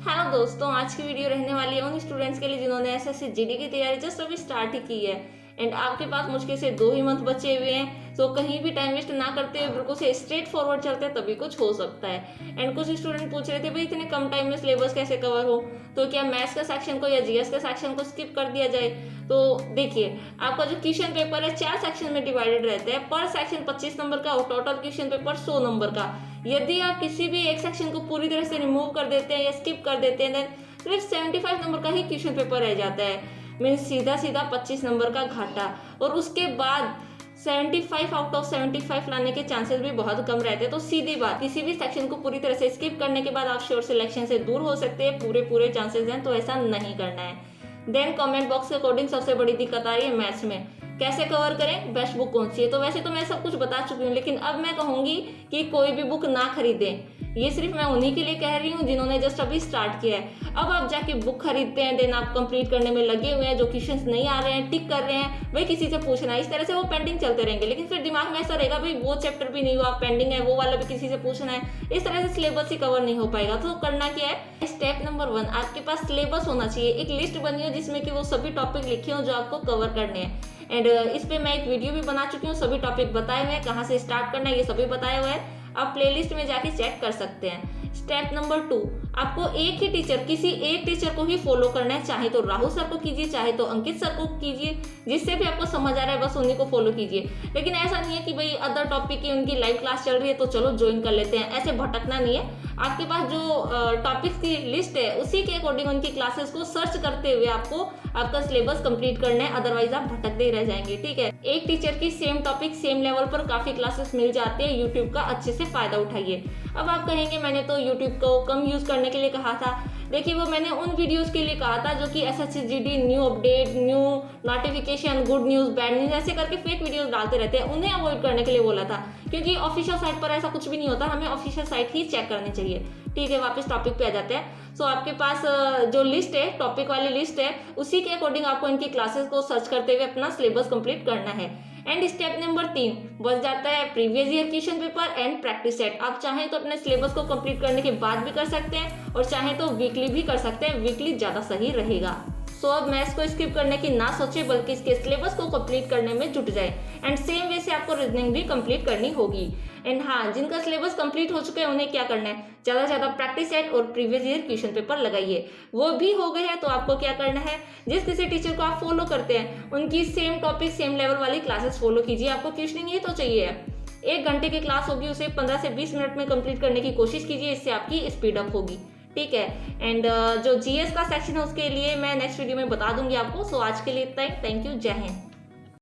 Hello दोस्तों, आज की वीडियो रहने वाली है उन स्टूडेंट्स के लिए जिन्होंने एसएससी जीडी की तैयारी जस्ट अभी स्टार्ट ही की है एंड आपके पास मुश्किल से 2 ही मंथ बचे हुए हैं। तो कहीं भी टाइम वेस्ट ना करते हुए बिल्कुल से स्ट्रेट फॉरवर्ड चलते हैं तभी कुछ हो सकता है। एंड कुछ स्टूडेंट पूछ रहे थे भाई इतने कम टाइम में सिलेबस कैसे कवर हो, तो क्या मैथ्स का सेक्शन को या जीएस का सेक्शन को स्किप कर दिया जाए। तो देखिए, आपका जो क्वेश्चन पेपर है 4 सेक्शन में डिवाइडेड रहता है, पर सेक्शन 25 नंबर का और टोटल क्वेश्चन पेपर 100 नंबर का। यदि आप किसी भी एक सेक्शन को पूरी तरह से रिमूव कर देते हैं या स्किप कर देते हैं, देन सिर्फ 75 नंबर का ही क्वेश्चन पेपर रह जाता है। मीन्स सीधा सीधा 25 नंबर का घाटा। और उसके बाद 75 आउट ऑफ 75 लाने के चांसेस भी बहुत कम रहते हैं। तो सीधी बात, किसी भी सेक्शन को पूरी तरह से स्किप करने के बाद आप श्योर सिलेक्शन से दूर हो सकते हैं, पूरे चांसेस हैं, तो ऐसा नहीं करना है। देन कमेंट बॉक्स के अकॉर्डिंग सबसे बड़ी दिक्कत आ रही है मैथ्स में, कैसे कवर करें, बेस्ट बुक कौन सी है। तो वैसे तो मैं सब कुछ बता चुकी हूँ, लेकिन अब मैं कहूँगी कि कोई भी बुक ना खरीदें। ये सिर्फ मैं उन्हीं के लिए कह रही हूँ जिन्होंने जस्ट अभी स्टार्ट किया है। अब आप जाके बुक खरीदते हैं, देन आप कंप्लीट करने में लगे हुए हैं, जो क्वेश्चंस नहीं आ रहे हैं टिक कर रहे हैं, वही किसी से पूछना है। इस तरह से वो पेंडिंग चलते रहेंगे, लेकिन फिर दिमाग में ऐसा रहेगा भाई वो चैप्टर भी नहीं हुआ, पेंडिंग है, वो वाला भी किसी से पूछना है। इस तरह से सिलेबस ही कवर नहीं हो पाएगा। तो करना क्या है, स्टेप नंबर 1, आपके पास सिलेबस होना चाहिए। एक लिस्ट बनी हो जिसमें कि वो सभी टॉपिक लिखे हो जो आपको कवर करने हैं। एंड इस पे मैं एक वीडियो भी बना चुकी हूँ, सभी टॉपिक बताए हुए हैं, कहाँ से स्टार्ट करना है ये सभी बताया हुआ है, आप प्लेलिस्ट में जाके चेक कर सकते हैं। स्टेप नंबर 2, आपको एक ही टीचर, किसी एक टीचर को ही फॉलो करना है। चाहे तो राहुल सर को कीजिए, चाहे तो अंकित सर को कीजिए, जिससे भी आपको समझ आ रहा है बस उन्हीं को फॉलो कीजिए। लेकिन ऐसा नहीं है कि भाई अदर टॉपिक की उनकी लाइव क्लास चल रही है तो चलो ज्वाइन कर लेते हैं, ऐसे भटकना नहीं है। आपके पास जो टॉपिक्स की लिस्ट है उसी के अकॉर्डिंग उनकी क्लासेस को सर्च करते हुए आपको आपका सिलेबस कंप्लीट करना है, अदरवाइज आप भटकते ही रह जाएंगे। ठीक है, एक टीचर की सेम टॉपिक सेम लेवल पर काफी क्लासेस मिल जाती है, यूट्यूब का अच्छे से फायदा उठाइए। अब आप कहेंगे मैंने तो यूट्यूब को कम यूज करने के लिए कहा था। देखिए, वो मैंने उन वीडियोस के लिए कहा था जो कि SSC GD new update, new notification, good news, bad news ऐसे करके फेक वीडियोस डालते रहते हैं, उन्हें अवॉइड करने के लिए बोला था। क्योंकि ऑफिशियल साइट पर ऐसा कुछ भी नहीं होता, हमें ऑफिशियल साइट ही चेक करनी चाहिए। ठीक है, वापस टॉपिक पे आ जाते हैं। सो आपके पास जो लिस्ट है, टॉपिक वाली लिस्ट है, उसी के अकॉर्डिंग आपको इनकी क्लासेस को सर्च करते हुए अपना सिलेबस कंप्लीट करना है। एंड स्टेप नंबर 3 बच जाता है previous year question paper and practice set. आप चाहें तो अपने सिलेबस को कंप्लीट करने के बाद भी कर सकते हैं और चाहें तो वीकली भी कर सकते हैं, वीकली ज़्यादा सही रहेगा। सो अब मैथ्स को स्किप करने की ना सोचे, बल्कि इसके सिलेबस को कंप्लीट करने में जुट जाए। एंड सेम वे से आपको रीजनिंग भी कंप्लीट करनी होगी। एंड हाँ, जिनका सिलेबस कंप्लीट हो चुका है उन्हें क्या करना है, ज़्यादा से ज़्यादा प्रैक्टिस सेट और प्रीवियस ईयर क्वेश्चन पेपर लगाइए। वो भी हो गए हैं तो आपको क्या करना है, जिस किसी टीचर को आप फॉलो करते हैं उनकी सेम टॉपिक सेम लेवल वाली क्लासेस फॉलो कीजिए। आपको क्वेश्चनिंग ही तो चाहिए है, 1 घंटे की क्लास होगी, उसे 15 से 20 मिनट में कंप्लीट करने की कोशिश कीजिए, इससे आपकी स्पीड अप होगी। ठीक है, एंड जो जीएस का सेक्शन है उसके लिए मैं नेक्स्ट वीडियो में बता दूंगी आपको। सो आज के लिए इतना ही, थैंक यू, जय हिंद।